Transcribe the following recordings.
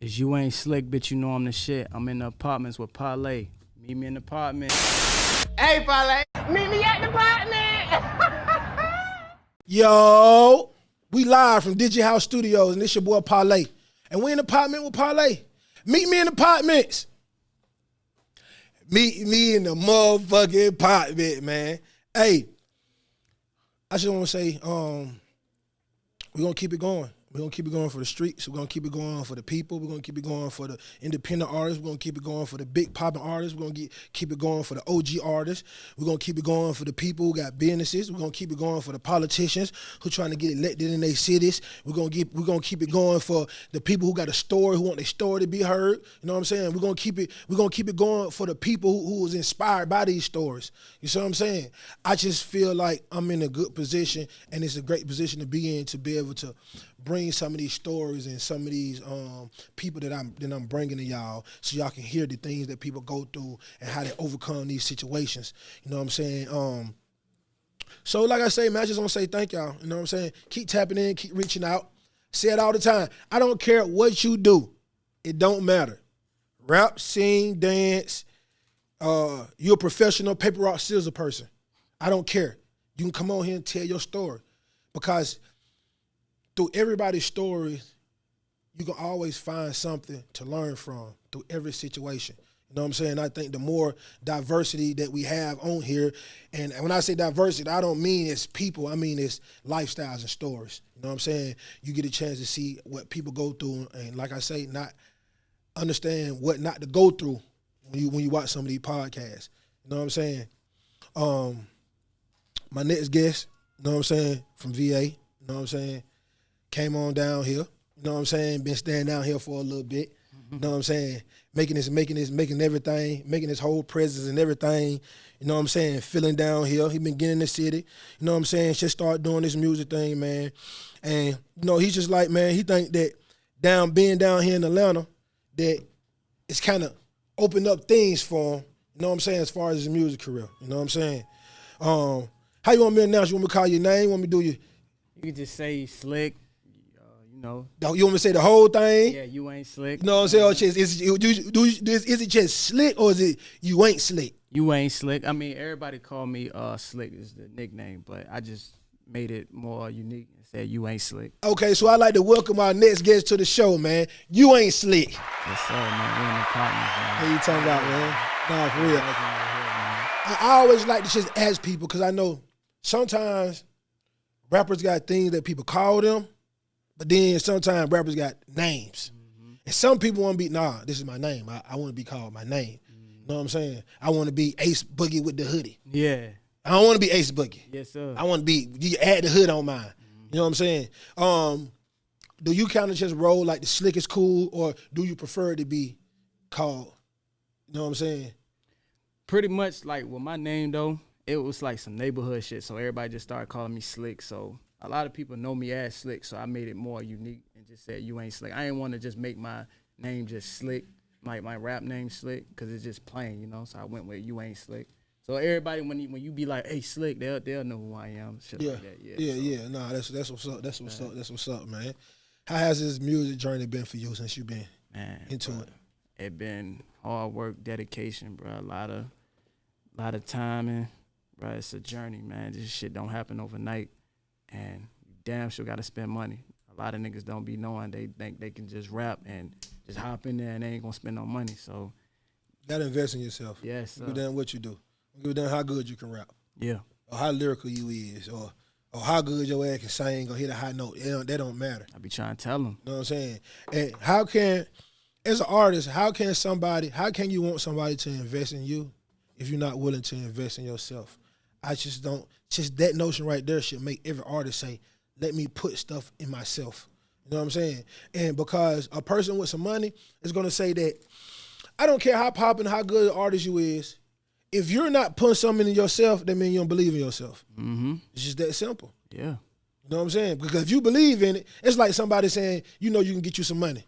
Cause you ain't slick, bitch, you know I'm the shit. I'm in the apartments with Parlay. Meet me in the apartment. Hey, Parlay, meet me at the apartment. Yo, we live from Digi House Studios, and this your boy Parlay. And we in the apartment with Parlay. Meet me in the apartments. Meet me in the motherfucking apartment, man. Hey, I just want to say, we're going to keep it going. We're going to keep it going for the streets. We're going to keep it going for the people. We're going to keep it going for the independent artists. We're going to keep it going for the big popping artists. We're going to keep it going for the OG artists. We're going to keep it going for the people who got businesses. We're going to keep it going for the politicians who trying to get elected in their cities. We're going to keep it going for the people who got a story, who want their story to be heard. You know what I'm saying? We're going to keep it going for the people who was inspired by these stories. You see what I'm saying? I just feel like I'm in a good position, and it's a great position to be in, to be able to bring some of these stories and some of these people that I'm bringing to y'all, so y'all can hear the things that people go through and how they overcome these situations. You know what I'm saying? So like I say, man, I just want to say thank y'all. You know what I'm saying? Keep tapping in, keep reaching out. Say it all the time. I don't care what you do. It don't matter. Rap, sing, dance. You're a professional paper, rock, scissors person. I don't care. You can come on here and tell your story, because through everybody's story, you can always find something to learn from through every situation. You know what I'm saying? I think the more diversity that we have on here, and when I say diversity, I don't mean it's people, I mean it's lifestyles and stories. You know what I'm saying? You get a chance to see what people go through, and like I say, not understand what not to go through when you watch some of these podcasts. You know what I'm saying? My next guest, you know what I'm saying, from VA, you know what I'm saying, came on down here, you know what I'm saying, been staying down here for a little bit, you know what I'm saying, making everything, making his whole presence and everything, you know what I'm saying, feeling down here. He been getting in the city, you know what I'm saying, just start doing this music thing, man. And, you know, he's just like, man, he think that being down here in Atlanta, that it's kind of opened up things for him, you know what I'm saying, as far as his music career, you know what I'm saying. How you want me to announce? You want me to call your name? You want me to do You can just say slick. You know. You want me to say the whole thing? Yeah, you ain't slick. You know what I'm saying? Or just, is it just slick, or is it you ain't slick? You ain't slick. I mean, everybody call me Slick is the nickname, but I just made it more unique and said you ain't slick. Okay, so I'd like to welcome our next guest to the show, man. You ain't slick. Yes, sir, man. We're in the apartment, man. What you talking about, man? Nah, for real. I always like to just ask people, because I know sometimes rappers got things that people call them, but then sometimes rappers got names. Mm-hmm. And some people want to be, this is my name. I want to be called my name. Mm-hmm. You know what I'm saying? I want to be Ace Boogie with the hoodie. Yeah. I don't want to be Ace Boogie. Yes, sir. I want to be, you add the hood on mine. Mm-hmm. You know what I'm saying? Do you kind of just roll like the slick is cool, or do you prefer to be called, you know what I'm saying? Pretty much like with my name, though, it was like some neighborhood shit, so everybody just started calling me Slick. So a lot of people know me as Slick, so I made it more unique and just said you ain't slick. I didn't want to just make my name just Slick, my rap name Slick, because it's just plain, you know. So I went with you ain't slick. So everybody, when you be like, hey, Slick, they'll know who I am. Shit like that. Yeah. Nah, that's what's up. That's what's up, man. How has this music journey been for you since you've been into it? It been hard work, dedication, bro. A lot of timing. Bro, it's a journey, man. This shit don't happen overnight, and you damn sure gotta spend money. A lot of niggas don't be knowing. They think they can just rap and just hop in there and they ain't gonna spend no money. So you gotta invest in yourself. Yes, sir. Give a damn what you do. Give a damn how good you can rap. Yeah. Or how lyrical you is, or how good your ass can sing or hit a high note. That don't matter. I be trying to tell them. You know what I'm saying? And how can, as an artist, how can you want somebody to invest in you if you're not willing to invest in yourself? I just don't, that notion right there should make every artist say, let me put stuff in myself. You know what I'm saying? And because a person with some money is going to say that, I don't care how popping, how good an artist you is, if you're not putting something in yourself, that means you don't believe in yourself. Mm-hmm. It's just that simple. Yeah. You know what I'm saying? Because if you believe in it, it's like somebody saying, you know you can get you some money.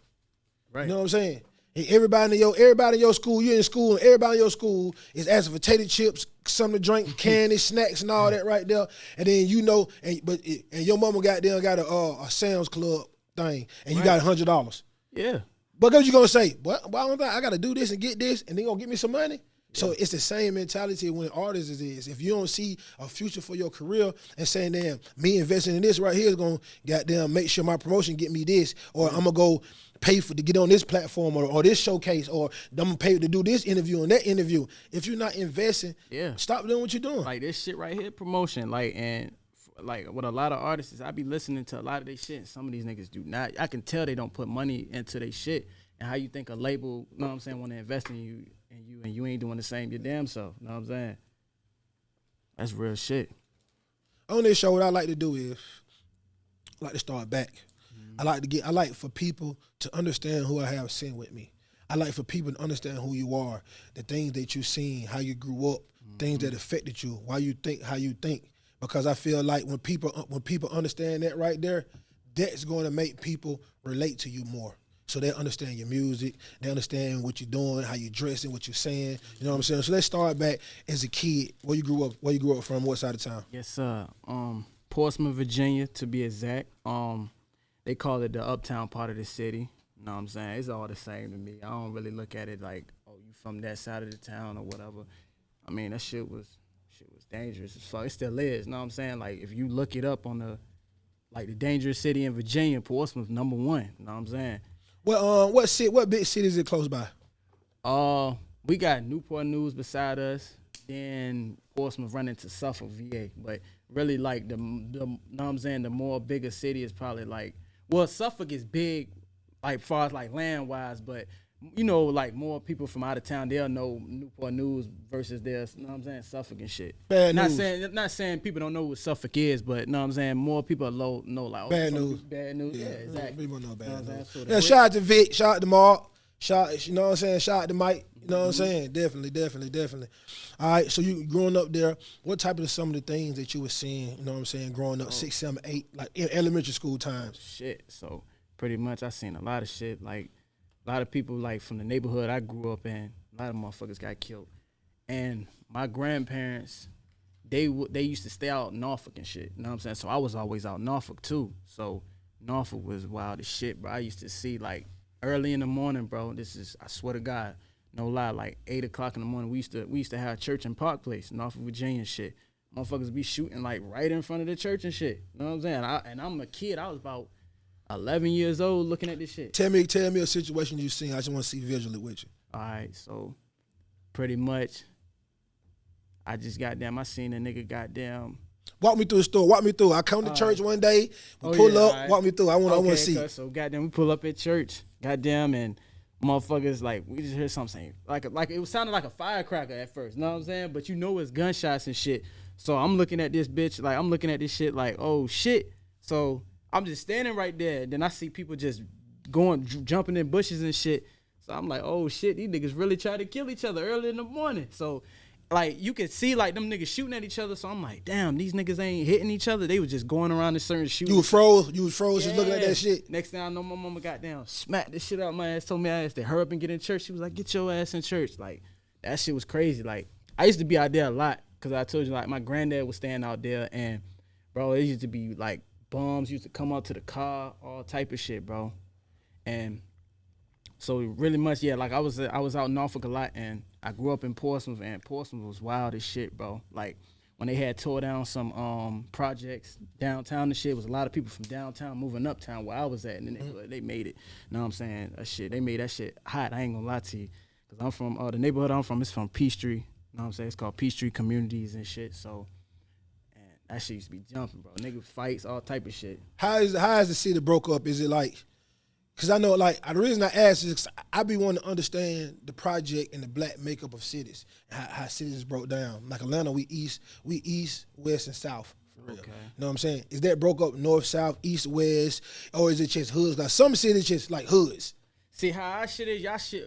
Right. You know what I'm saying? And everybody in your school, you're in school, and everybody in your school is asking for tater chips, something to drink, candy, snacks, and all that right there. And then you know, and your mama got a Sam's Club thing, and you got $100. Yeah. But what you gonna say? What? Why don't I got to do this and get this, and they gonna give me some money? So it's the same mentality when artists is. If you don't see a future for your career and saying, damn, me investing in this right here is going to goddamn make sure my promotion get me this, or I'm going to go pay to get on this platform or this showcase, or I'm going to pay to do this interview and that interview. If you're not investing, stop doing what you're doing. Like this shit right here, promotion. Like, and like with a lot of artists, I be listening to a lot of their shit. And some of these niggas do not. I can tell they don't put money into their shit. And how you think a label, you know what I'm saying, want to invest in you and you ain't doing the same your damn self. You know what I'm saying? That's real shit. On this show, what I like to do is I like to start back. I like for people to understand who I have sitting with me. I like for people to understand who you are, the things that you've seen, how you grew up, things that affected you, why you think how you think. Because I feel like when people understand that right there, that's going to make people relate to you more. So they understand your music, they understand what you're doing, how you dressing, what you're saying. You know what I'm saying? So let's start back as a kid. Where you grew up from? What side of town? Yes, sir. Portsmouth, Virginia, to be exact. They call it the uptown part of the city. You know what I'm saying? It's all the same to me. I don't really look at it like, oh, you from that side of the town or whatever. I mean, that shit was dangerous. So it still is. You know what I'm saying? Like if you look it up on the dangerous city in Virginia, Portsmouth, #1. You know what I'm saying? Well, what big city is it close by? We got Newport News beside us. Then Portsmouth run into Suffolk, VA. But really, like the know what I'm saying, the more bigger city is probably like, well, Suffolk is big, like far as like land wise, but you know, like more people from out of town, they'll know Newport News versus their, you know what I'm saying, Suffolk and shit. Bad news. Not saying people don't know what Suffolk is, but you know what I'm saying, more people know like, bad news. Bad news. Yeah, exactly. People know bad news. So yeah, shout out to Vic, shout out to Mark, you know what I'm saying, shout out to Mike, you know what I'm saying? Definitely. All right, so you growing up there, what type of some of the things that you were seeing, you know what I'm saying, growing up 6, 7, 8, like in elementary school times? Shit, so pretty much I seen a lot of shit, like a lot of people like from the neighborhood I grew up in, a lot of motherfuckers got killed. And my grandparents, they used to stay out in Norfolk and shit, you know what I'm saying? So I was always out in Norfolk too. So Norfolk was wild as shit, bro. I used to see like early in the morning, bro, I swear to God, no lie, like 8 o'clock in the morning, we used to have church in Park Place, Norfolk, Virginia and shit. Motherfuckers be shooting like right in front of the church and shit. You know what I'm saying? And I'm a kid, I was about 11 years old looking at this shit. Tell me a situation you've seen. I just want to see visually with you. All right, so pretty much, I seen a nigga goddamn. Walk me through the store. Walk me through. I come to church one day. We pull up. Right. Walk me through. I want to see. So goddamn, we pull up at church. Goddamn, and motherfuckers like we just heard something saying like it was sounding like a firecracker at first. You know what I'm saying? But you know it's gunshots and shit. So I'm looking at this bitch. Like I'm looking at this shit. Like oh shit. So I'm just standing right there. Then I see people just jumping in bushes and shit. So I'm like, oh shit, these niggas really try to kill each other early in the morning. So like you could see like them niggas shooting at each other. So I'm like, damn, these niggas ain't hitting each other. They was just going around in certain shooting. You was froze just looking at that shit. Next thing I know, my mama got down, smacked this shit out my ass, told me I had to hurry up and get in church. She was like, get your ass in church. Like that shit was crazy. Like I used to be out there a lot because I told you like my granddad was staying out there and bro, it used to be like bombs used to come out to the car, all type of shit, bro. And so really much, yeah, like I was out in Norfolk a lot, and I grew up in Portsmouth, and Portsmouth was wild as shit, bro. Like when they had tore down some projects downtown and shit, was a lot of people from downtown moving uptown where I was at, and they made it. You know what I'm saying? They made that shit hot. I ain't gonna lie to you, cause I'm from the neighborhood I'm from. It's from Peachtree. You know what I'm saying? It's called Peachtree Communities and shit. So. That shit used to be jumping, bro. Nigga fights, all type of shit. How is the city broke up? Is it like, because I know like the reason I ask is I be wanting to understand the project and the black makeup of cities, how cities broke down. Like Atlanta, we east, west, and south. For real. Okay. You know what I'm saying? Is that broke up north, south, east, west, or is it just hoods? Like some cities just like hoods. See how our shit is,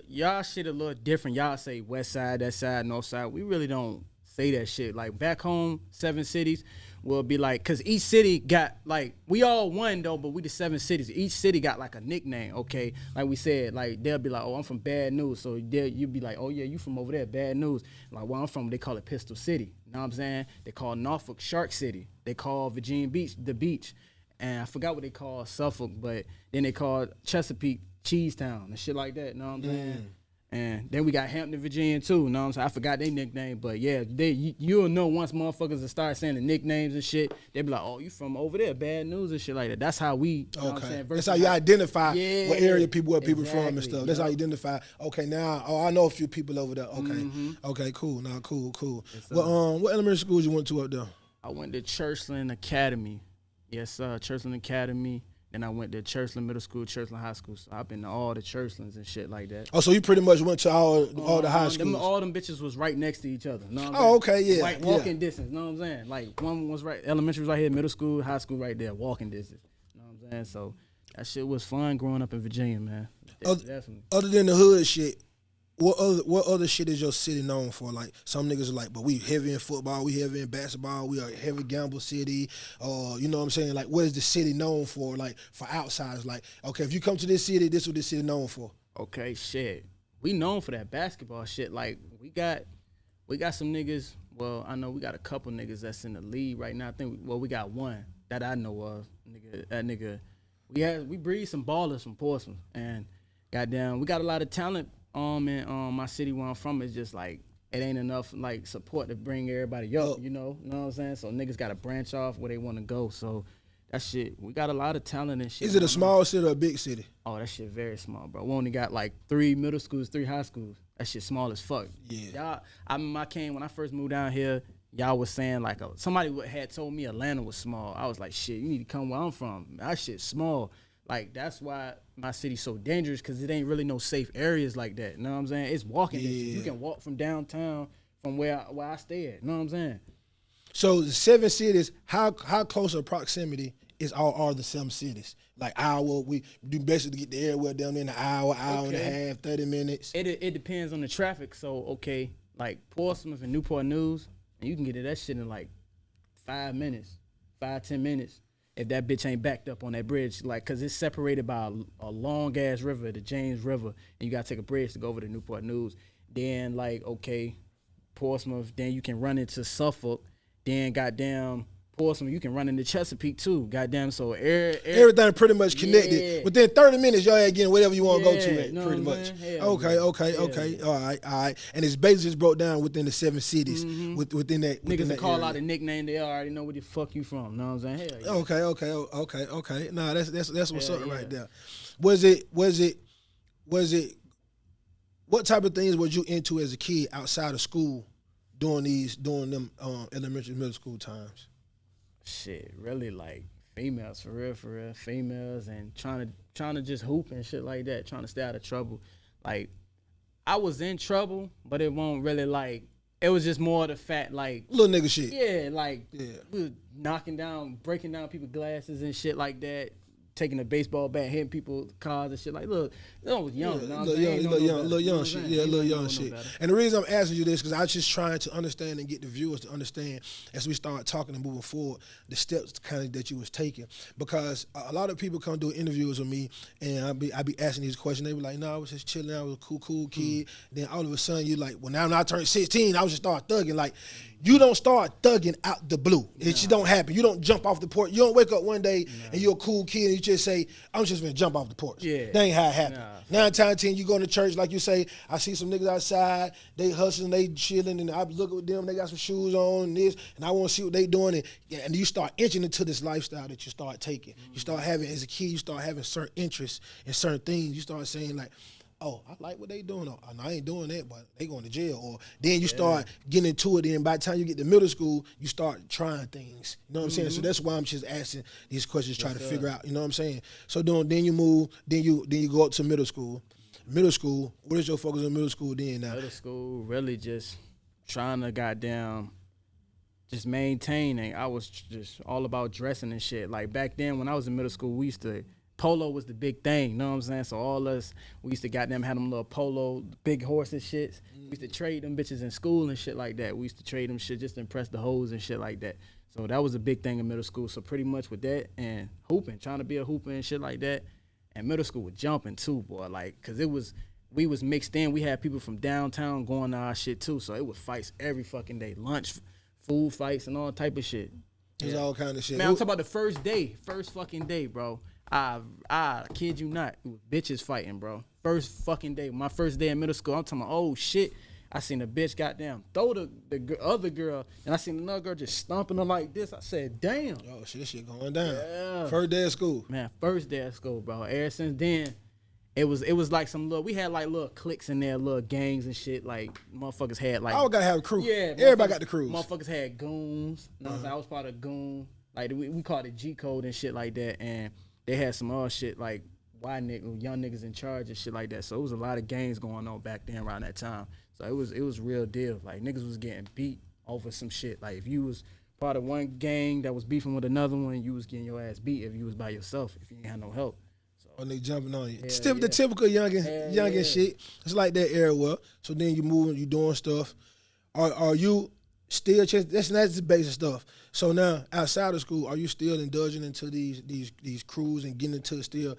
y'all shit a little different. Y'all say west side, that side, north side. We really don't say that shit. Like back home, 7 cities. Will be like, cause each city got like, we all one though, but we the 7 cities. Each city got like a nickname, okay? Like we said, like they'll be like, oh, I'm from Bad News. So you be like, oh yeah, you from over there, Bad News. Like where I'm from, they call it Pistol City. You know what I'm saying? They call Norfolk Shark City. They call Virginia Beach the beach. And I forgot what they call Suffolk, but then they called Chesapeake Cheesetown and shit like that. You know what I'm saying? And then we got Hampton, Virginia too. You know what I'm saying? I forgot their nickname, but yeah, you'll know once motherfuckers will start saying the nicknames and shit. They be like, oh, you from over there? Bad news and shit like that. That's how we. You know what I'm saying? That's how you identify what area where people exactly, from and stuff. That's how you identify. Okay, now I know a few people over there. Okay, okay, cool. Now, cool. Well, what elementary schools you went to up there? I went to Churchland Academy. Yes, Churchland Academy. Then I went to Churchland Middle School, Churchland High School. So I've been to all the Churchlands and shit like that. Oh, so you pretty much went to all the high schools? All them bitches was right next to each other. Know what I'm saying? Okay, yeah. Like walking distance, you know what I'm saying? Like one was right, elementary was right here, middle school, high school right there, walking distance. You know what I'm saying? So that shit was fun growing up in Virginia, man. Definitely. Other than the hood shit, what other shit is your city known for? Like some niggas are like, but we heavy in football, we heavy in basketball, we are a heavy gamble city. You know what I'm saying? Like, what is the city known for? Like for outsiders, like, okay, if you come to this city, this is what this city known for. Okay, shit. We known for that basketball shit. Like we got some niggas. Well, I know we got a couple niggas that's in the league right now. I think we got one that I know of. That nigga. We breed some ballers from Portsmouth, and goddamn, we got a lot of talent. In my city where I'm from, it's just like it ain't enough like support to bring everybody up, you know what I'm saying? So niggas gotta branch off where they wanna go. So that shit, we got a lot of talent and shit. Is it a small city or a big city? Oh, that shit very small, bro. We only got like 3 middle schools, 3 high schools. That shit small as fuck. Yeah. I remember when I first moved down here, y'all was saying like somebody had told me Atlanta was small. I was like, shit, you need to come where I'm from. That shit's small. Like, that's why my city's so dangerous, because it ain't really no safe areas like that. You know what I'm saying? It's walking distance. You can walk from downtown from where I stay at. You know what I'm saying? So the 7 cities, how close of proximity is all the 7 cities? Like we do basically get the area down there in an hour and a half, 30 minutes. It depends on the traffic. So, okay, like Portsmouth and Newport News, and you can get to that shit in like 5 minutes, 5-10 minutes. If that bitch ain't backed up on that bridge, like, cause it's separated by a long ass river, the James River, and you gotta take a bridge to go over to Newport News. Then like, okay, Portsmouth, then you can run into Suffolk, then goddamn Portsmouth, you can run into Chesapeake too, goddamn. So everything pretty much connected. Yeah. Within 30 minutes, y'all getting whatever you want to go to it, know pretty much. Okay. Yeah. All right. And it's basically just broke down within the 7 cities. Within that, niggas that call area. out a nickname, they already know where the fuck you from. Know what I'm saying? Hell yeah. Okay. Nah, that's what's up right there. Was it? What type of things was you into as a kid outside of school during them elementary, middle school times? Shit, really like females, for real, females, and trying to just hoop and shit like that, trying to stay out of trouble. Like, I was in trouble, but it won't really like. It was just more the fact like little nigga shit. Yeah, like we was breaking down people's glasses and shit like that. Taking a baseball bat, hitting people's cars and shit. Like, look, I was young. Little young shit. And the reason I'm asking you this, because I was just trying to understand and get the viewers to understand as we start talking and moving forward, the steps kind of that you was taking. Because a lot of people come do interviews with me, and I be asking these questions. They be like, no, I was just chilling. I was a cool kid. Then all of a sudden, you like, well, now when I turned 16, I was just start thugging. Like, you don't start thugging out the blue. It just don't happen. You don't jump off the porch. You don't wake up one day and you're a cool kid and you just say, I'm just gonna jump off the porch. Yeah. That ain't how it happened. 9 times out of 10, you go to church, like you say, I see some niggas outside, they hustling, they chilling, and I looking with them, they got some shoes on and this, and I want to see what they doing. And you start inching into this lifestyle that you start taking. You start having, as a kid, you start having certain interests in certain things. You start saying like, oh, I like what they doing. Oh, I ain't doing that, but they going to jail. Or then you start getting into it. Then by the time you get to middle school, you start trying things. You know what I'm saying? So that's why I'm just asking these questions, trying to figure out. You know what I'm saying? So then you move. Then you go up to middle school. Middle school. What is your focus on middle school then? Now middle school, really just trying to goddamn just maintaining. I was just all about dressing and shit. Like back then when I was in middle school, we used to. Polo was the big thing, you know what I'm saying? So all us, we used to goddamn have them little polo, big horses shits. We used to trade them bitches in school and shit like that. We used to trade them shit just to impress the hoes and shit like that. So that was a big thing in middle school. So pretty much with that and hooping, trying to be a hooper and shit like that. And middle school was jumping too, boy. Like, cause we was mixed in. We had people from downtown going to our shit too. So it was fights every fucking day. Lunch, food fights and all type of shit. It's all kind of shit. Man, I'm talking about the first fucking day, bro. I kid you not, it was bitches fighting, bro. First fucking day, my first day in middle school, I'm talking about, oh shit. I seen a bitch goddamn throw the other girl, and I seen another girl just stomping her like this. I said, damn. Oh shit, this shit going down. Yeah. First day of school. Man, first day of school, bro. Ever since then, it was like some little, we had like little cliques in there, little gangs and shit. Like motherfuckers had like, I gotta have a crew. yeah, Everybody got the crews. Motherfuckers had goons. You know what I'm saying? I was part of goon. Like we called it G code and shit like that. And they had some other shit like young niggas in charge and shit like that. So it was a lot of gangs going on back then around that time. So it was real deal. Like niggas was getting beat over some shit. Like if you was part of one gang that was beefing with another one, you was getting your ass beat if you was by yourself, if you ain't had no help. Oh, they jumping on you. Yeah, The typical youngin shit. It's like that era. Well, so then you moving, you doing stuff. Are you still that's the basic stuff. So now outside of school, are you still indulging into these crews and getting into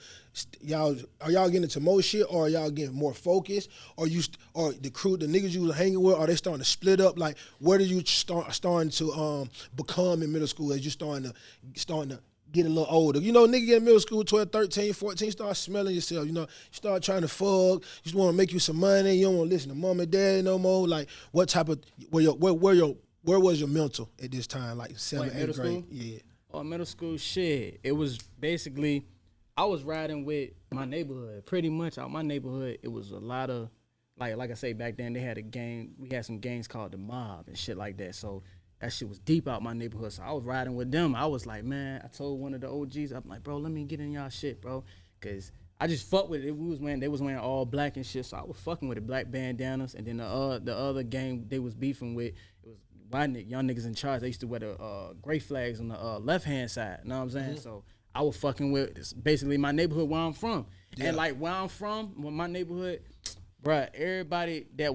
y'all getting into more shit, or are y'all getting more focused, or the crew, the niggas you was hanging with, are they starting to split up? Like where do you starting to become in middle school as you starting to get a little older? You know, nigga get in middle school, 12, 13, 14, start smelling yourself, you know, you start trying to fuck, you just want to make you some money, you don't want to listen to mom and dad no more. Like what type of, where was your mental at this time, like 7th, 8th grade? Yeah. Oh, middle school shit. It was basically, I was riding with my neighborhood. Pretty much out my neighborhood, it was a lot of, like I say, back then they had a gang, we had some gangs called the Mob and shit like that. So that shit was deep out my neighborhood. So I was riding with them. I was like, man, I told one of the OGs, I'm like, bro, let me get in y'all shit, bro. Cause I just fucked with it. They was wearing all black and shit. So I was fucking with it, black bandanas. And then the other gang they was beefing with, it was young niggas in charge. They used to wear the gray flags on the left-hand side. You know what I'm saying? Mm-hmm. So I was fucking with, it's basically my neighborhood where I'm from. Yeah. And like where I'm from, my neighborhood, bruh, everybody that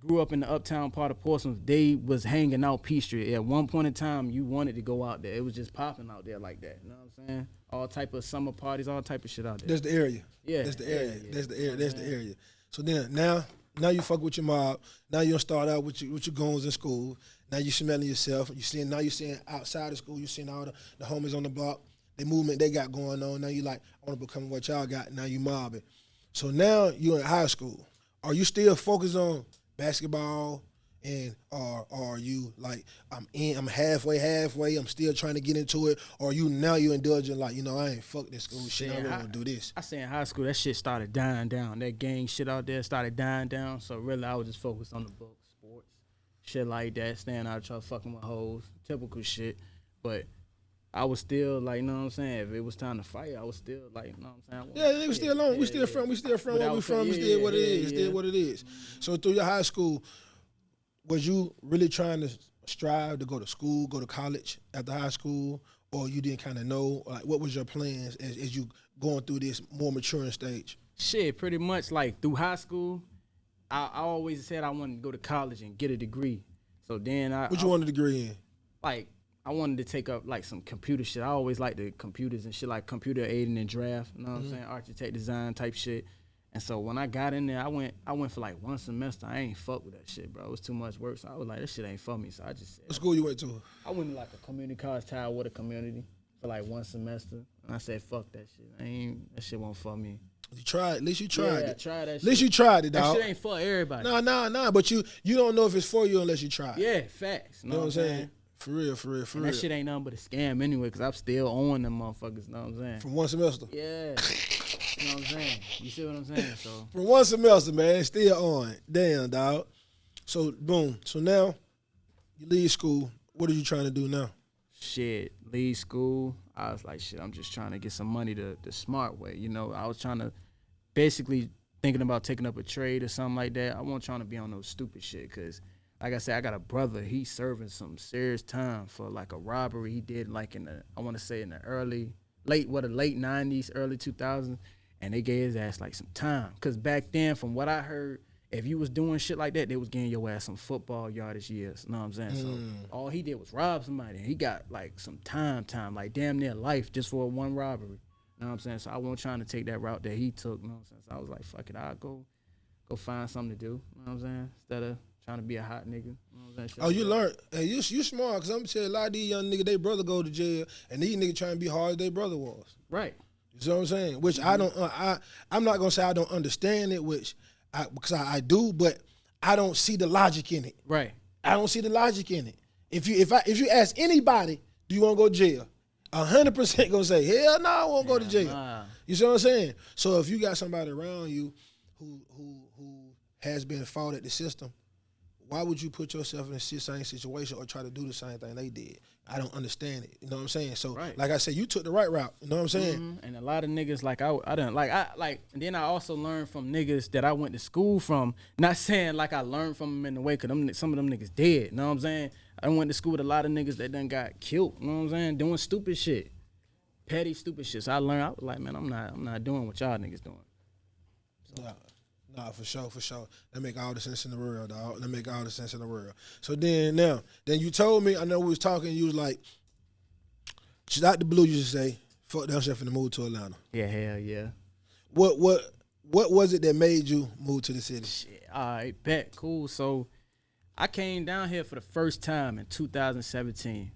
grew up in the uptown part of Portsmouth, they was hanging out Peachtree. At one point in time, you wanted to go out there. It was just popping out there like that. You know what I'm saying? All type of summer parties, all type of shit out there. That's the area. Yeah. That's the area. Yeah. That's the area. That's the area. So then now you fuck with your mob. Now you start out with your goons in school. Now you smelling yourself. You seeing outside of school. You seeing all the homies on the block, the movement they got going on. Now you like, I want to become what y'all got. Now you mobbing. So now you in high school. Are you still focused on basketball, and are you like, I'm halfway, I'm still trying to get into it, or you indulging like, you know, I ain't fuck this school shit, I really want to do this? I say in high school, that shit started dying down. That gang shit out there started dying down, so really I was just focused on the books, sports, shit like that, staying out of trouble, fucking with hoes, typical shit, but I was still like, you know what I'm saying? If it was time to fight, I was still like, you know what I'm saying? Yeah, we still on. We still from where we from. It's still what it is. It's still what it is. So through your high school, was you really trying to strive to go to school, go to college after high school, or you didn't kind of know? Like, what was your plans as you going through this more maturing stage? Shit, pretty much like through high school, I always said I wanted to go to college and get a degree. So then What you want a degree in? Like, I wanted to take up like some computer shit. I always liked the computers and shit, like computer aiding and draft, you know what I'm saying? Architect design type shit. And so when I got in there, I went for like one semester. I ain't fuck with that shit, bro. It was too much work. So I was like, this shit ain't for me. So I just said, what school you went to? I went to like a community college, Tidewater community, for like one semester. And I said, fuck that shit. That shit wasn't for me. You tried. At least you tried it. I tried that shit. At least you tried it, dog. That shit ain't for everybody. Nah. But you don't know if it's for you unless you try. Yeah, facts. You know what I'm saying? For real. That shit ain't nothing but a scam anyway, because I'm still on them motherfuckers, you know what I'm saying? From one semester? Yeah. You know what I'm saying? You see what I'm saying? So from one semester, man, still on. Damn, dog. So, boom. So now, you leave school. What are you trying to do now? Shit, leave school. I was like, shit, I'm just trying to get some money the smart way. You know, I was trying to basically thinking about taking up a trade or something like that. I wasn't trying to be on no stupid shit, because like I said, I got a brother. He's serving some serious time for like a robbery he did like in the, I want to say in the late 90s, early 2000s, and they gave his ass like some time. Because back then, from what I heard, if you was doing shit like that, they was getting your ass some football yardage years. You know what I'm saying? So all he did was rob somebody, and he got like some time, like damn near life just for one robbery. You know what I'm saying? So I wasn't trying to take that route that he took. You know what I'm saying? So I was like, fuck it, I'll go find something to do. You know what I'm saying? Instead of trying to be a hot nigga. You know what I'm saying? Oh, you learned. Hey, you smart, because I'm telling you, a lot of these young niggas, they brother go to jail, and these niggas trying to be hard as their brother was. Right. You know what I'm saying? Which I don't. I'm not gonna say I don't understand it, because I do, but I don't see the logic in it. Right. I don't see the logic in it. If you ask anybody, do you want to go to jail? 100% gonna say, hell no, I won't go to jail. Nah. You see what I'm saying? So if you got somebody around you who has been fought at the system, why would you put yourself in the same situation or try to do the same thing they did? I don't understand it. You know what I'm saying? So, like I said, you took the right route. You know what I'm saying? Mm-hmm. And a lot of niggas, like, and then I also learned from niggas that I went to school from. Not saying like I learned from them in the way, because some of them niggas dead. You know what I'm saying? I went to school with a lot of niggas that done got killed. You know what I'm saying? Doing stupid shit. Petty, stupid shit. So I learned, I was like, man, I'm not doing what y'all niggas doing. So. Nah, for sure. That make all the sense in the world, dog. That make all the sense in the world. So then you told me, I know we was talking, you was like, just out the blue, you just say, fuck that shit, finna move to Atlanta. Yeah, hell yeah. What was it that made you move to the city? Shit, all right, bet, cool. So I came down here for the first time in 2017.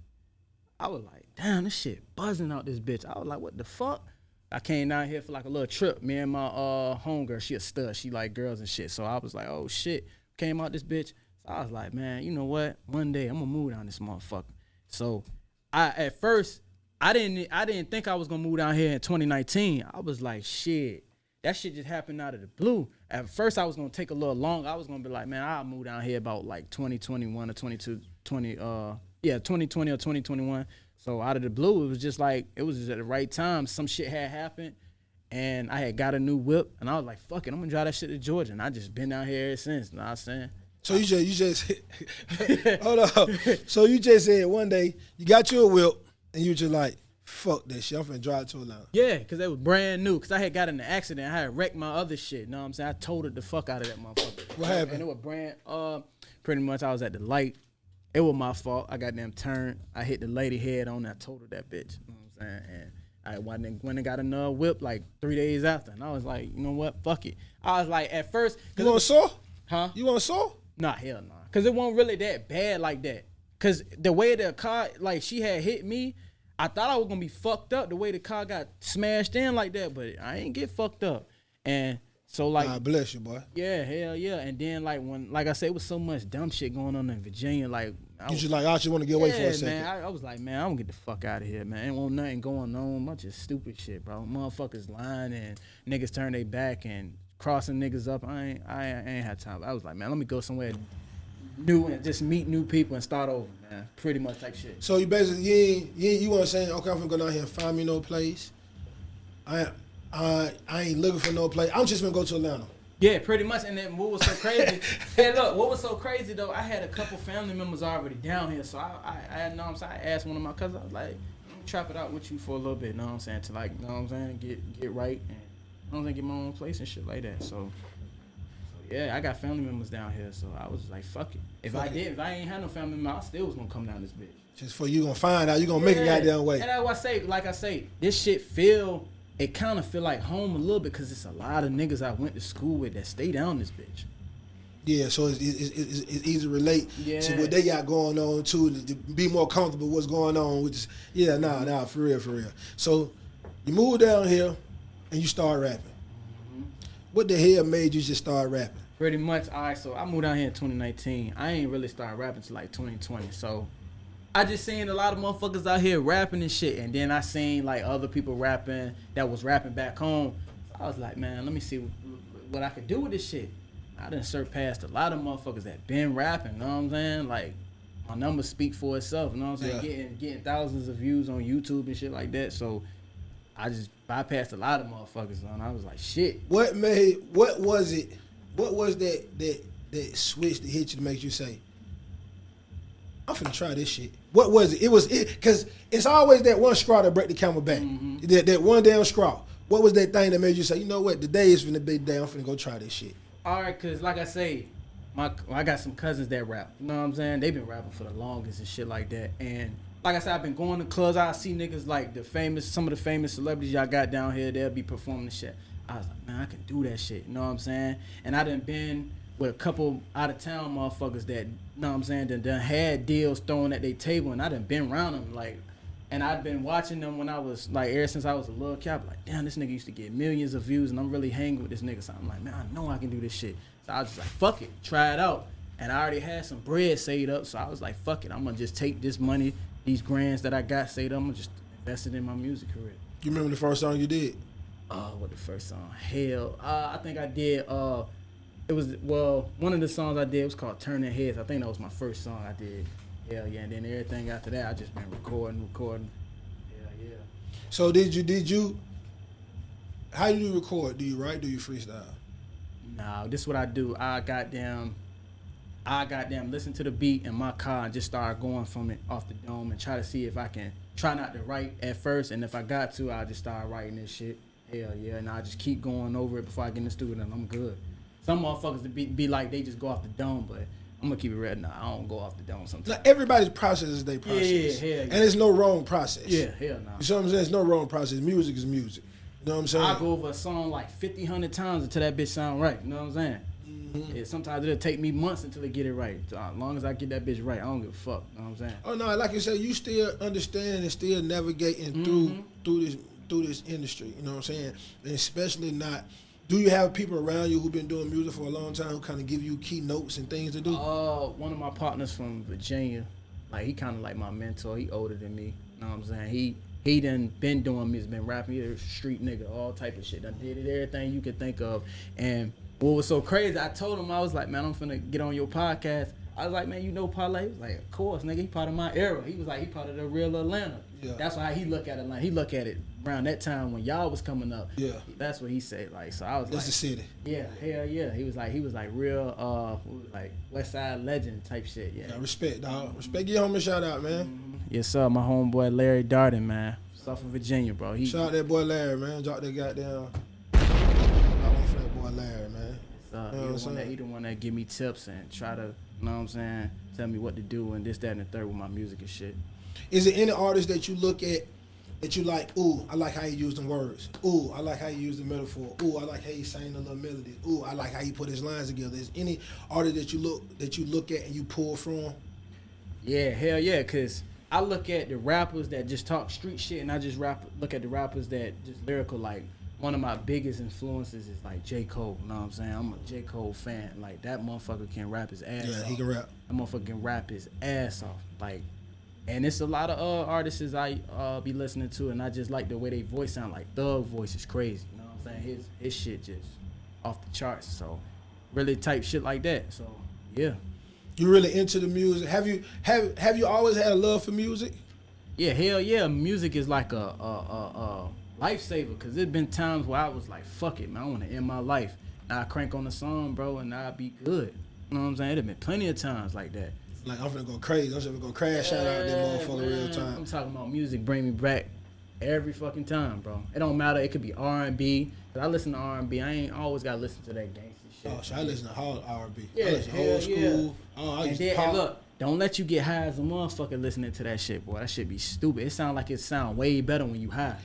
I was like, damn, this shit buzzing out this bitch. I was like, what the fuck? I came down here for like a little trip. Me and my homegirl, she a stud. She like girls and shit. So I was like, oh shit. Came out this bitch. So I was like, man, you know what? One day I'm gonna move down this motherfucker. So at first I didn't think I was gonna move down here in 2019. I was like, shit. That shit just happened out of the blue. At first I was gonna take a little longer. I was gonna be like, man, I'll move down here about like 2021 or 2020 or 2021. So out of the blue, it was just at the right time. Some shit had happened, and I had got a new whip, and I was like, fuck it, I'm gonna drive that shit to Georgia. And I just been down here ever since, you know what I'm saying? So you just hold on. So you just said one day, you got you a whip, and you just like, fuck that shit, I'm finna drive to Atlanta. Yeah, because it was brand new, because I had got in an accident. I had wrecked my other shit, you know what I'm saying? I totaled the fuck out of that motherfucker. What happened? And it was pretty much I was at the light. It was my fault. I got them turned. I hit the lady head on. I totaled that bitch. You know what I'm saying? And I went and got another whip like 3 days after. And I was like, you know what? Fuck it. I was like, at first. You want a saw? Huh? You want a saw? Nah, hell nah. Because it wasn't really that bad like that. Because the way the car, like, she had hit me, I thought I was going to be fucked up the way the car got smashed in like that. But I ain't get fucked up. And so, like, God bless you, boy. Yeah, hell yeah. And then, like I said, it was so much dumb shit going on in Virginia. Like, I just want to get away for a second. Man, I was like, man, I'm gonna get the fuck out of here, man. Ain't want nothing going on. Bunch of stupid shit, bro. Motherfuckers lying and niggas turn their back and crossing niggas up. I ain't had time. I was like, man, let me go somewhere new and just meet new people and start over, man. Pretty much type shit. So you basically you want to say, okay, I'm gonna go down here and find me no place. I ain't looking for no place. I'm just gonna go to Atlanta. Yeah, pretty much. And then what was so crazy? Hey, look, what was so crazy though? I had a couple family members already down here, so I know what I'm saying. I asked one of my cousins. I was like, "Let me trap it out with you for a little bit." Know what I'm saying? To like, know what I'm saying? Get right and know what I'm saying, get my own place and shit like that. So yeah, I got family members down here, so I was like, "Fuck it." If I ain't had no family members, I still was gonna come down this bitch. Just for you gonna find out, you gonna make a goddamn way. And that's what I say, this shit it kind of feel like home a little bit because it's a lot of niggas I went to school with that stay down this bitch. Yeah, so it's easy to relate to what they got going on too, to be more comfortable with what's going on. For real. So you moved down here and you start rapping. Mm-hmm. What the hell made you just start rapping? Pretty much, all right, so I moved down here in 2019. I ain't really started rapping till like 2020, so I just seen a lot of motherfuckers out here rapping and shit, and then I seen like other people rapping that was rapping back home. So I was like, man, let me see what I could do with this shit. I done surpassed a lot of motherfuckers that been rapping, you know what I'm saying? Like, my numbers speak for itself, you know what I'm saying? Getting thousands of views on YouTube and shit like that, so I just bypassed a lot of motherfuckers, and I was like, shit. What was that switch that hit you to make you say, I'm finna try this shit? What was it? It was because it's always that one straw that break the camel back. Mm-hmm. That one damn straw. What was that thing that made you say, you know what, today is finna be the day I'm finna go try this shit? All right, because like I say, I got some cousins that rap. You know what I'm saying? They've been rapping for the longest and shit like that. And like I said, I've been going to clubs. I see niggas like some of the famous celebrities y'all got down here. They'll be performing the shit. I was like, man, I can do that shit. You know what I'm saying? And I done been with a couple out of town motherfuckers that, you know what I'm saying, done had deals thrown at their table, and I done been around them. Like, And I've been watching them when I was like, ever since I was a little kid. Like, damn, this nigga used to get millions of views, and I'm really hanging with this nigga. So I'm like, man, I know I can do this shit. So I was just like, fuck it, try it out. And I already had some bread saved up, so I was like, fuck it, I'm gonna just take this money, these grands that I got saved up, I'm gonna just invest it in my music career. You remember the first song you did? What the first song? Hell, I think I did. It was one of the songs I did was called "Turning Heads." I think that was my first song I did. Hell yeah, and then everything after that, I just been recording. Hell yeah. So did you? How do you record? Do you write? Do you freestyle? Nah, this is what I do. I goddamn listen to the beat in my car and just start going from it off the dome and try to see if I can try not to write at first, and if I got to, I'll just start writing this shit. Hell yeah, and I just keep going over it before I get in the studio, and I'm good. Some motherfuckers be like they just go off the dome, but I'm gonna keep it real. Nah, I don't go off the dome sometimes. Now, everybody's process is their process. Yeah. And there's no wrong process. Yeah, hell no. You see what I'm saying? There's no wrong process. Music is music. You know what I'm saying? I go over a song like 50, 100 times until that bitch sound right. You know what I'm saying? Mm-hmm. Yeah, sometimes it'll take me months until they get it right. So as long as I get that bitch right, I don't give a fuck. You know what I'm saying? Oh no, like you said, you still understanding and still navigating through this industry. You know what I'm saying? And especially not. Do you have people around you who've been doing music for a long time who kind of give you key notes and things to do? One of my partners from Virginia, like he kind of like my mentor. He older than me. You know what I'm saying? He done been doing music, been rapping. He a street nigga, all type of shit. Done did it, everything you could think of. And what was so crazy, I told him, I was like, man, I'm finna get on your podcast. I was like, man, you know Parlae? He was like, of course, nigga. He part of my era. He was like, he part of the real Atlanta. Yeah. That's why he look at Atlanta. He look at it around that time when y'all was coming up. Yeah. That's what he said. Like, so I was That's like, the city. Yeah, hell yeah. He was like real, like West Side legend type shit. Yeah. Respect, dog. Respect. Give your homie a shout out, man. Mm-hmm. Yes, sir. My homeboy Larry Darden, man. South of Virginia, bro. Shout out that boy Larry, man. Drop that goddamn. I want for that boy Larry, man. He the one that give me tips and try to, you know what I'm saying, tell me what to do and this, that, and the third with my music and shit. Is there any artist that you look at that you like, ooh, I like how he used them words. Ooh, I like how he used the metaphor. Ooh, I like how he sang the little melodies. Ooh, I like how he put his lines together. Is any artist that you look at and you pull from? Yeah, hell yeah, because I look at the rappers that just talk street shit, and I just look at the rappers that just lyrical. Like, one of my biggest influences is like J. Cole, you know what I'm saying? I'm a J. Cole fan. Like, that motherfucker can rap his ass off. Yeah, he can rap. That motherfucker can rap his ass off. Like, and it's a lot of artists I be listening to, and I just like the way they voice sound. Like, Thug voice is crazy, you know what I'm saying? His shit just off the charts. So, really type shit like that. So, yeah. You really into the music? Have you always had a love for music? Yeah, hell yeah. Music is like a lifesaver, because there's been times where I was like, fuck it, man, I want to end my life. Now I crank on the song, bro, and I'll be good. You know what I'm saying? There's been plenty of times like that. Like, I'm finna go crazy. I'm just gonna crash out that motherfucker real time. I'm talking about music bring me back every fucking time, bro. It don't matter. It could be R&B. Cause I listen to R&B. I ain't always gotta listen to that gangster shit. Oh, so I listen to all R&B. Yeah, I listen to old school. Yeah. Oh, And look, don't let you get high as a motherfucker listening to that shit, boy. That shit be stupid. It sound like it sound way better when you high.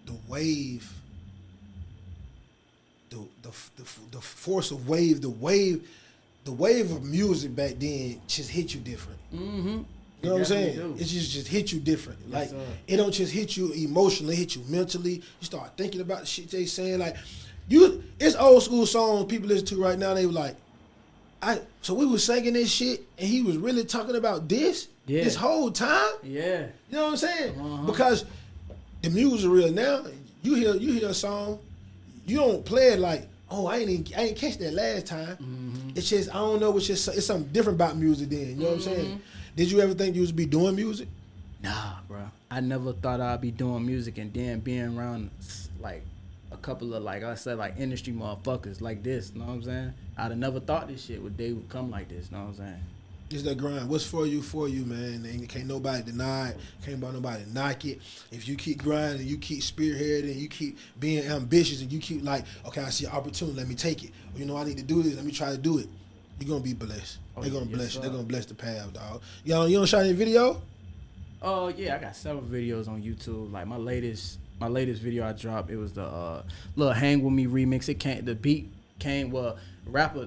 The wave, the force of wave, the wave of music back then just hit you different. Mm-hmm. You know what I'm saying? It just hit you different. Like, it don't just hit you emotionally, it hit you mentally. You start thinking about the shit they saying. Like, it's old school songs people listen to right now. They were like, so we was singing this shit, and he was really talking about this this whole time. Yeah, you know what I'm saying? Because the music real now. You hear a song, you don't play it like, oh, I ain't catch that last time. Mm-hmm. It's just, I don't know, it's something different about music then. You know what I'm saying? Did you ever think you would be doing music? Nah, bro. I never thought I'd be doing music and then being around like a couple of, like I said, like industry motherfuckers like this. You know what I'm saying? I'd have never thought this shit would come like this. You know what I'm saying? It's that grind. What's for you, man. And can't nobody deny it. Can't nobody knock it. If you keep grinding, you keep spearheading, you keep being ambitious, and you keep like, okay, I see an opportunity, let me take it. Or, you know, I need to do this, let me try to do it. You're going to be blessed. They're going to bless you. They're going to bless the path, dog. You don't shot any video? Oh, yeah. I got several videos on YouTube. Like, my latest video I dropped, it was the little Hang With Me remix. The beat came, the rapper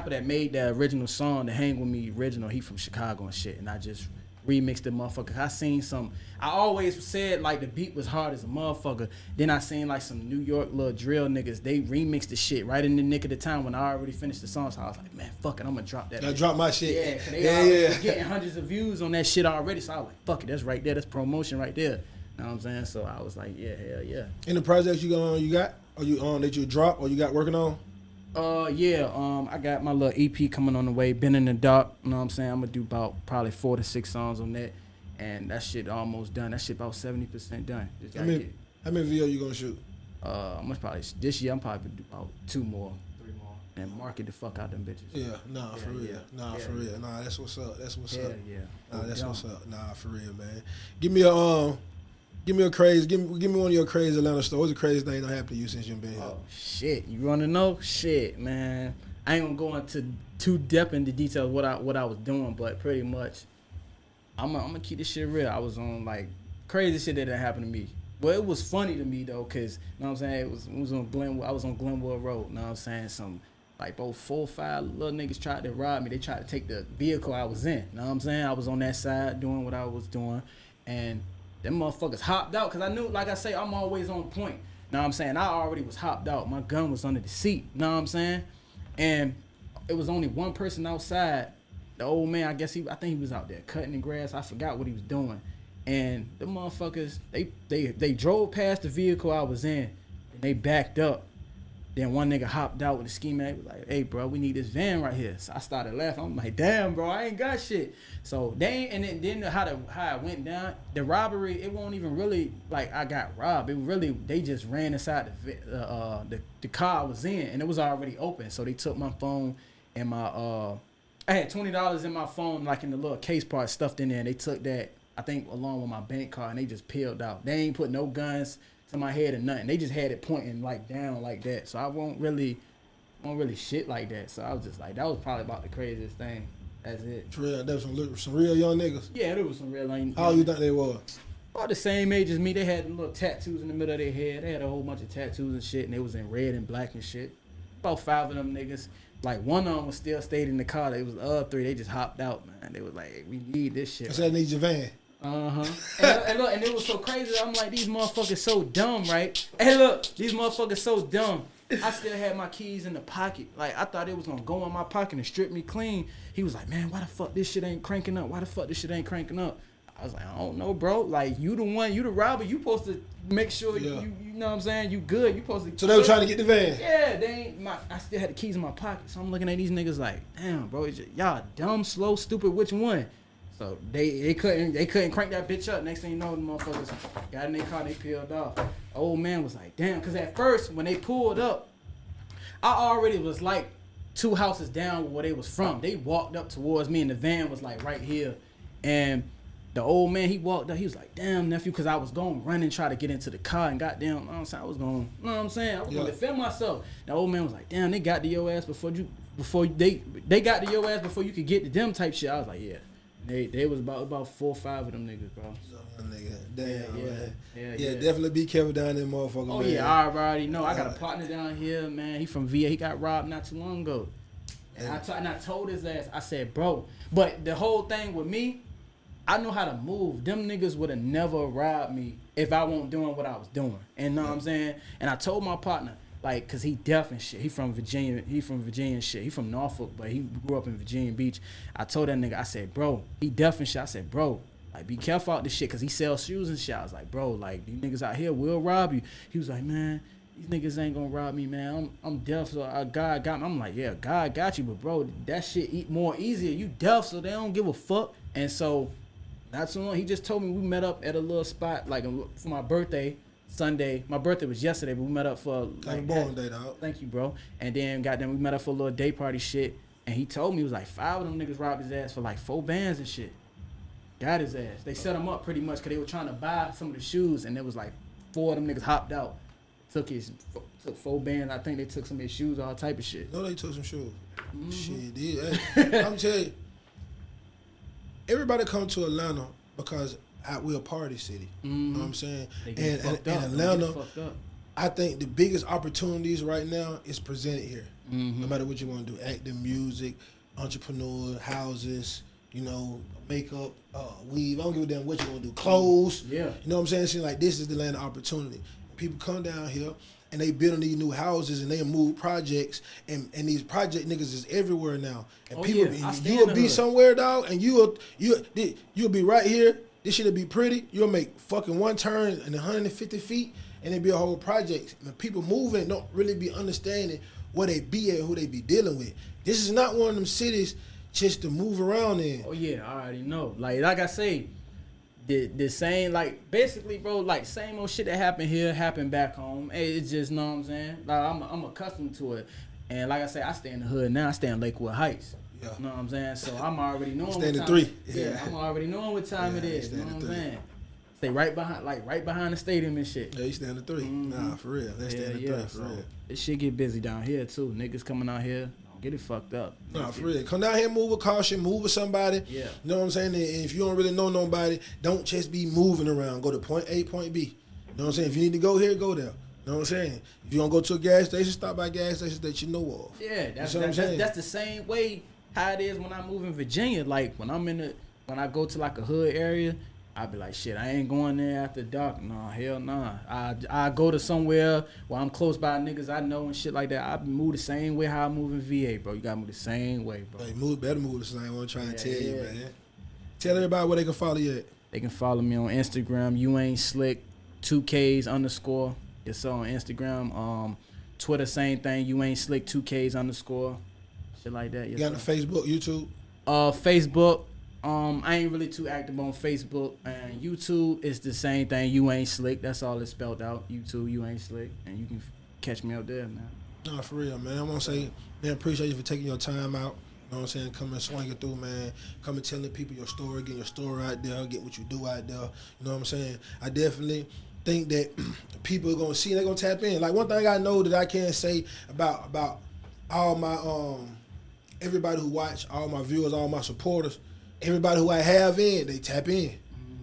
that made the original song, the Hang With Me original, he from Chicago and shit. And I just remixed the motherfucker. I seen some. I always said like the beat was hard as a motherfucker. Then I seen like some New York little drill niggas. They remixed the shit right in the nick of the time when I already finished the song. So I was like, man, fuck it, I'm gonna drop that. I drop my shit. Yeah, cause they already getting hundreds of views on that shit already. So I was like, fuck it, that's right there. That's promotion right there. You know what I'm saying? So I was like, yeah, hell yeah. In the projects you got, or you that you drop, or you got working on? I got my little EP coming on the way. Been in the dark. You know what I'm saying? I'm gonna do about probably 4 to 6 songs on that, and that shit almost done. That shit about 70% done. Just How many videos you gonna shoot? I'm gonna probably this year. I'm probably gonna do about 2 more, 3 more, and market the fuck out them bitches. Yeah, for real. For real. Nah, that's what's up. That's what's up. Yeah. Nah, that's what's up. Nah, for real, man. Give me a crazy. Give me one of your crazy Atlanta stories. What's the craziest thing that happened to you since you've been here? Oh shit! You wanna know? Shit, man. I ain't gonna go into too depth into details what I was doing, but pretty much, I'm gonna keep this shit real. I was on like crazy shit that happened to me. Well, it was funny to me though, cause you know what I'm saying. It was on Glenwood. I was on Glenwood Road. You know what I'm saying? Some like both 4 or 5 little niggas tried to rob me. They tried to take the vehicle I was in. You know what I'm saying? I was on that side doing what I was doing, and them motherfuckers hopped out, cause I knew, like I say, I'm always on point. Know what I'm saying? I already was hopped out. My gun was under the seat. Know what I'm saying? And it was only one person outside. The old man, I think he was out there cutting the grass. I forgot what he was doing. And the motherfuckers, they drove past the vehicle I was in, and they backed up. Then one nigga hopped out with a ski mat. Was like, hey, bro, we need this van right here. So I started laughing. I'm like, damn, bro, I ain't got shit. So then how it went down, the robbery, it won't even really, like, I got robbed. It really, they just ran inside the car I was in, and it was already open. So they took my phone and my, I had $20 in my phone, like in the little case part stuffed in there, and they took that, I think, along with my bank card, and they just peeled out. They ain't put no guns to my head or nothing. They just had it pointing like down like that. So I won't really shit like that. So I was just like, that was probably about the craziest thing. That's it. For real, there was some real young niggas. Yeah, there was some real young. How old you think they were? About the same age as me. They had little tattoos in the middle of their head. They had a whole bunch of tattoos and shit, and they was in red and black and shit. About 5 of them niggas. Like, one of them was still stayed in the car. They was the other 3. They just hopped out, man. They was like, hey, we need this shit. I said, I need your van. And look, and it was so crazy. I'm like, these motherfuckers so dumb, right? Hey, look, these motherfuckers so dumb. I still had my keys in the pocket. Like, I thought it was gonna go in my pocket and strip me clean. He was like, man, why the fuck this shit ain't cranking up? Why the fuck this shit ain't cranking up? I was like, I don't know, bro. Like, you the robber. You supposed to make sure you know what I'm saying? You good. You supposed to. So they were trying to get the van. Yeah, I still had the keys in my pocket. So I'm looking at these niggas like, damn, bro, y'all dumb, slow, stupid. Which one? So they couldn't crank that bitch up. Next thing you know, the motherfuckers got in their car, they peeled off. The old man was like, damn, because at first, when they pulled up, I already was like 2 houses down where they was from. They walked up towards me, and the van was like right here. And the old man, he walked up, he was like, damn, nephew, because I was going to run and try to get into the car, and goddamn, you know what I'm saying, I was going to defend myself. The old man was like, damn, they got to your ass before they got to your ass before you could get to them type shit. I was like, yeah. They was about 4 or 5 of them niggas, bro. Damn, yeah, definitely be careful down there, motherfucker. Oh, man. yeah, I already know. I got a partner down here, man. He from VA. He got robbed not too long ago. And I told his ass, I said, bro, but the whole thing with me, I know how to move. Them niggas would have never robbed me if I wasn't doing what I was doing. And know what I'm saying? And I told my partner, like, cause he deaf and shit. He from Virginia and shit. He from Norfolk, but he grew up in Virginia Beach. I told that nigga, I said, bro, he deaf and shit. I said, bro, like, be careful out this shit, cause he sells shoes and shit. I was like, bro, like, these niggas out here will rob you. He was like, man, these niggas ain't gonna rob me, man. I'm deaf, so God got me. I'm like, yeah, God got you, but bro, that shit more easier. You deaf, so they don't give a fuck. And so, not so long, he just told me we met up at a little spot, like, for my birthday. Sunday, my birthday was yesterday, but we met up for like born day, dog. Thank you, bro. And then we met up for a little day party shit. And he told me, he was like, 5 of them niggas robbed his ass for like 4 bands and shit. Got his ass. They set him up pretty much because they were trying to buy some of the shoes, and there was like 4 of them niggas hopped out. Took 4 bands. I think they took some of his shoes, all type of shit. No, they took some shoes. Shit, yeah. Hey, I'm telling you, everybody come to Atlanta because we're a party city. You know what I'm saying? And Atlanta, I think the biggest opportunities right now is presented here. No matter what you want to do, acting, music, entrepreneur, houses, you know, makeup, weave. I don't give a damn what you want to do. Clothes. Yeah. You know what I'm saying? It seems like this is the land of opportunity. People come down here and they building these new houses and they move projects and these project niggas is everywhere now. And people, you'll be somewhere, dog, and you'll be right here. This shit'll be pretty. You'll make fucking one turn in 150 feet and it'll be a whole project. And people moving don't really be understanding where they be at, who they be dealing with. This is not one of them cities just to move around in. Oh yeah, I already know. Like I say, the same, like basically, bro, like same old shit that happened here happened back home. Hey, it's just, know what I'm saying? Like I'm accustomed to it. And like I say, I stay in the hood now. I stay in Lakewood Heights. Yeah. You know what I'm saying? So I'm already knowing what time. 3. Yeah, I'm already knowing what time it is. You know what I'm saying? Stay right behind the stadium and shit. Yeah, you stay in the 3. Nah, for real. They stay in the 3 for real. This shit get busy down here too. Niggas coming out here. Get it fucked up. Nah, for real. Come down here, move with caution, move with somebody. Yeah. You know what I'm saying? And if you don't really know nobody, don't just be moving around. Go to point A, point B. You know what I'm saying? If you need to go here, go there. You know what I'm saying? If you don't go to a gas station, stop by gas stations that you know of. Yeah, that's the same way how it is when I move in Virginia. Like when I go to like a hood area, I be like, shit, I ain't going there after dark. Nah, hell nah. I go to somewhere where I'm close by niggas I know and shit like that. I move the same way how I move in VA, bro. You gotta move the same way, bro. Hey, better move the same way. I'm trying to tell you, man. Tell everybody where they can follow you at. They can follow me on Instagram, You Ain't Slick, 2Ks_. It's on Instagram. Twitter, same thing, You Ain't Slick, 2Ks_. Shit like that. You got the Facebook, YouTube? Facebook. I ain't really too active on Facebook, and YouTube is the same thing. You Ain't Slick. That's all it's spelled out. YouTube, You Ain't Slick, and you can catch me up there, man. Nah, for real, man. I want to say, man, appreciate you for taking your time out. You know what I'm saying? Coming and swinging through, man. Coming telling people your story, getting your story out there, get what you do out there. You know what I'm saying? I definitely think that people are gonna see, they're gonna tap in. Like one thing I know that I can say about all my everybody who watch, all my viewers, all my supporters. Everybody who I have in, they tap in.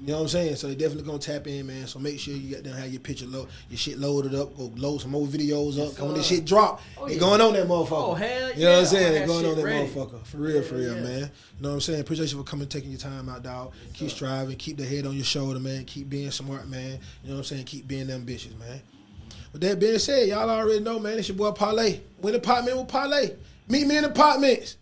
You know what I'm saying? So they definitely gonna tap in, man. So make sure you got them, have your picture your shit loaded up, go load some more videos up. Cause when this shit drop, they going on that motherfucker. Oh, hell yeah. You know what I'm saying? They going on that ready. motherfucker. For real, man. You know what I'm saying? Appreciate you for coming, taking your time out, dog. Keep striving, keep the head on your shoulder, man. Keep being smart, man. You know what I'm saying? Keep being ambitious, man. With that being said, y'all already know, man, it's your boy Parlay. Win the Partment with Parlay. Meet me in the Partments.